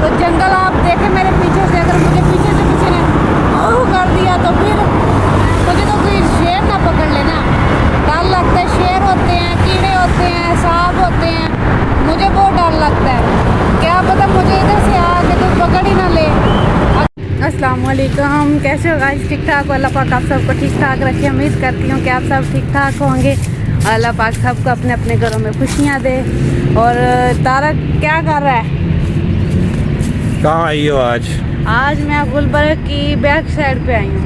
तो जंगल आप देखें मेरे पीछे से, अगर मुझे पीछे से किसी ने कर दिया तो फिर मुझे तो कोई शेर ना पकड़ लेना, डर लगता है। शेर होते हैं, कीड़े होते हैं, सांप होते हैं, मुझे बहुत डर लगता है। क्या पता मुझे इधर से आके तो पकड़ ही ना ले। अस्सलाम वालेकुम, कैसे हो गाइस? ठीक ठाक हो? अल्लाह पाक आप सबको ठीक ठाक रखे। उम्मीद करती हूँ कि आप सब ठीक ठाक होंगे। अल्लाह पाक सबको अपने अपने घरों में खुशियाँ दे। और तारक क्या कर रहा है? कहाँ आई हो आज? आज मैं गुलबर्ग की बैक साइड पे आई हूँ।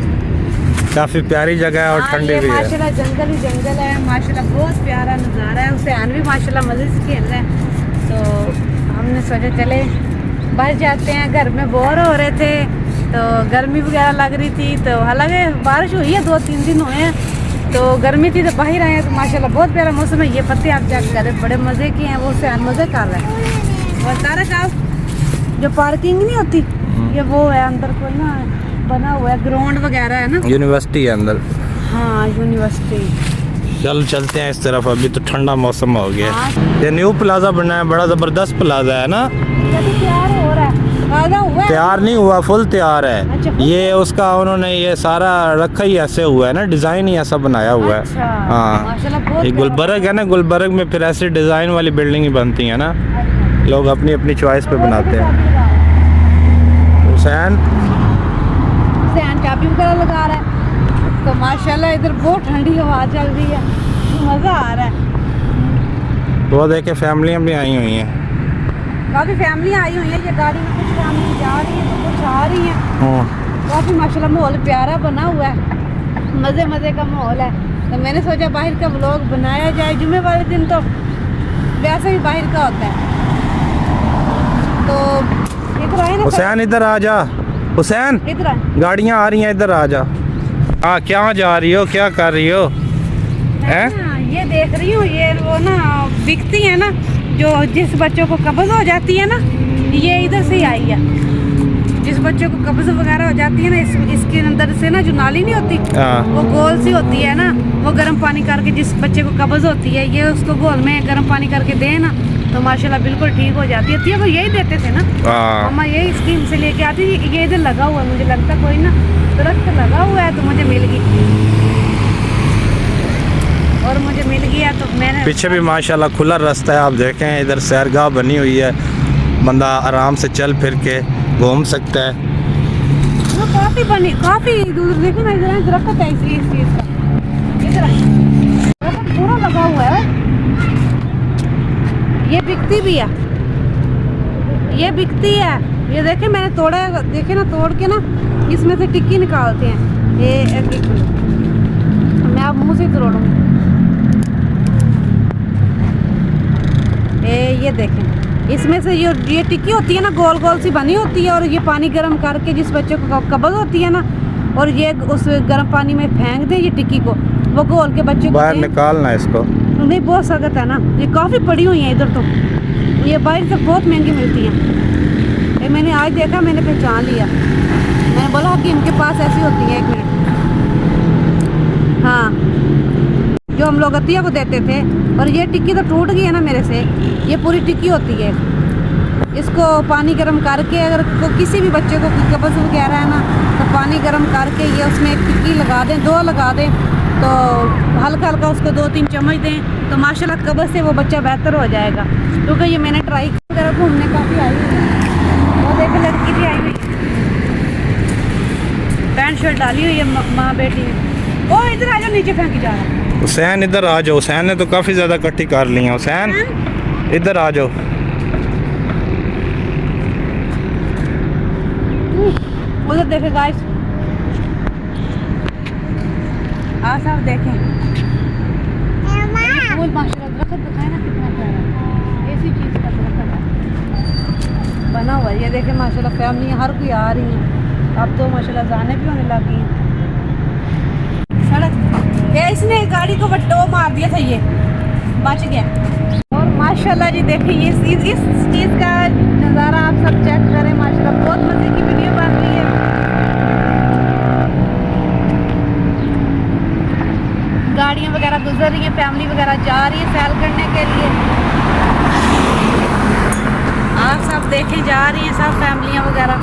काफ़ी प्यारी जगह है और ठंडी भी है। माशाल्लाह जंगल ही जंगल है, माशाल्लाह बहुत प्यारा नज़ारा है। हुसैन भी माशाल्लाह मज़े से खेल रहे हैं, तो हमने सोचा चले बाहर जाते हैं। घर में बोर हो रहे थे तो गर्मी वगैरह लग रही थी, तो हालांकि बारिश हुई है, 2-3 दिन हुए हैं, तो गर्मी थी तो बाहर आए हैं। तो माशाल्लाह बहुत प्यारा मौसम है। ये पत्ते आप चेक करें, बड़े मज़े के हैं। वो हुसैन मज़े कर रहे हैं। और तारक आप जो पार्किंग नहीं होती, ये वो है अंदर कोई ना बना हुआ है, ग्राउंड वगैरह है ना, यूनिवर्सिटी है अंदर। हाँ यूनिवर्सिटी। चलते हैं इस तरफ। अभी तो ठंडा मौसम हो गया। हाँ। ये न्यू प्लाजा बना है, बड़ा ज़बरदस्त प्लाजा है ना। तैयार हो रहा है, आधा हुआ है? तैयार नहीं हुआ, फुल तैयार है। अच्छा, ये उसका उन्होंने ये सारा रखा ही ऐसे हुआ है ना, डिज़ाइन ही ऐसा बनाया हुआ है। अच्छा, हाँ, माशाल्लाह बहुत ये प्यारा। गुलबर्ग है ना, गुलबर्ग में फिर ऐसे डिज़ाइन वाली बिल्डिंग ही बनती है ना, लोग अपनी अपनी चॉइस पे बनाते हैं। हुसैन चाबी वगैरह लगा रहा है, तो माशाल्लाह इधर बहुत ठंडी हवा चल रही है, मज़ा आ रहा है। वो देखे फैमिलियाँ भी आई हुई हैं। काफ़ी फैमिली आई हुई है। ये गाड़ी में कुछ फैमिली जा रही है तो कुछ आ रही हैं। काफ़ी माशाल्लाह माहौल प्यारा बना हुआ है, मज़े मज़े का माहौल है। तो मैंने सोचा बाहर का व्लॉग बनाया जाए। जुम्मे वाले दिन तो वैसे भी बाहर का होता है। तो इधर आए ना हुसैन, इधर आ जा। हुसैन, इधर आए। गाड़ियाँ आ रही हैं, इधर आ जा। हाँ, क्या जा रही हो, क्या कर रही हो? हैं? ये देख रही हूँ, ये वो ना बिकती है ना, जो जिस बच्चों को कब्ज़ हो जाती है ना, ये इधर से ही आई है। जिस बच्चों को कब्ज़ वगैरह हो जाती है ना, इसके अंदर से ना जो नाली नहीं होती, वो गोल सी होती है ना, वो गर्म पानी करके जिस बच्चे को कब्ज़ होती है, ये उसको गोल में गर्म पानी करके दे ना, तो माशाल्लाह बिल्कुल ठीक हो जाती है। वो यही देते थे ना, मम्मा यही स्कीम से लेके आती थी। ये इधर लगा हुआ है, मुझे लगता कोई ना दरख्त लगा हुआ है, तो मुझे मिल गई। और मुझे मिल गया तो मैंने। पीछे भी माशाल्लाह खुला रास्ता है, आप देखें, इधर सैरगाह बनी हुई है, बंदा आराम से चल फिर के घूम सकता है। वो काफ़ी दूर देखे ना, इधर दरख्त है इस चीज़ का, इधर दरख्त पूरा लगा हुआ है। ये बिकती भी है, ये बिकती है। ये देखे मैंने तोड़ा है, देखे ना, तोड़ के ना इसमें से टिक्की निकालते हैं। ये एक मैं आप मुँह से तोड़ूंगी। ये देखें, इसमें से ये टिक्की होती है ना, गोल गोल सी बनी होती है, और ये पानी गर्म करके जिस बच्चे को कब्ज़ होती है ना, और ये उस गर्म पानी में फेंक दे ये टिक्की को, वो गोल के बच्चे को बाहर निकालना है इसको। नहीं, बहुत सख्त है ना, ये काफ़ी पड़ी हुई हैं इधर। तो ये बाहर से बहुत महंगी मिलती हैं। ये मैंने आज देखा, मैंने पहचान लिया। मैंने बोला कि इनके पास ऐसी होती है। 1 मिनट, हाँ, जो हम लोग अतिया को देते थे। और ये टिक्की तो टूट गई है ना मेरे से। ये पूरी टिक्की होती है। इसको पानी गर्म करके, अगर किसी भी बच्चे को कब्ज़ वगैरह है ना, तो पानी गर्म करके ये उसमें एक टिक्की लगा दें, 2 लगा दें, तो हल्का हल्का उसको 2-3 चम्मच दें, तो माशाल्लाह कब्ज़ से वो बच्चा बेहतर हो जाएगा। क्योंकि ये मैंने ट्राई वगैरह घूमने काफ़ी आई हुई है। वो देखे लड़की भी आई हुई, पैंट शर्ट डाली हुई है, माँ बेटी। ओ इधर आ जाओ, नीचे फेंकी जा रहा है। हुसैन इधर आ जाओ। हुसैन ने तो काफ़ी ज़्यादा इकट्ठी कर ली हैं। हुसैन इधर आ जाओ। उधर देखे गाइस, आप सब देखें। फूल माशाल्लाह दरख्त दिखाए ना, कितना प्यारा ऐसी चीज़ का दरख्त है बना हुआ है। ये देखें माशाल्लाह फैमिली हर कोई आ रही है। अब तो माशाल्लाह जाने भी होने लगी हैं। सड़क ये इसने गाड़ी को बट्टो मार दिया था, ये बच गया। और माशाल्लाह जी देखिए, इस चीज़ का नज़ारा आप सब चेक करें। माशाल्लाह बहुत मज़े की वीडियो बन रही है। गाड़ियाँ वगैरह गुजर रही हैं, फैमिली वगैरह जा रही है सैर करने के लिए। आप सब देखें जा रही हैं सब फैमिलियाँ वगैरह,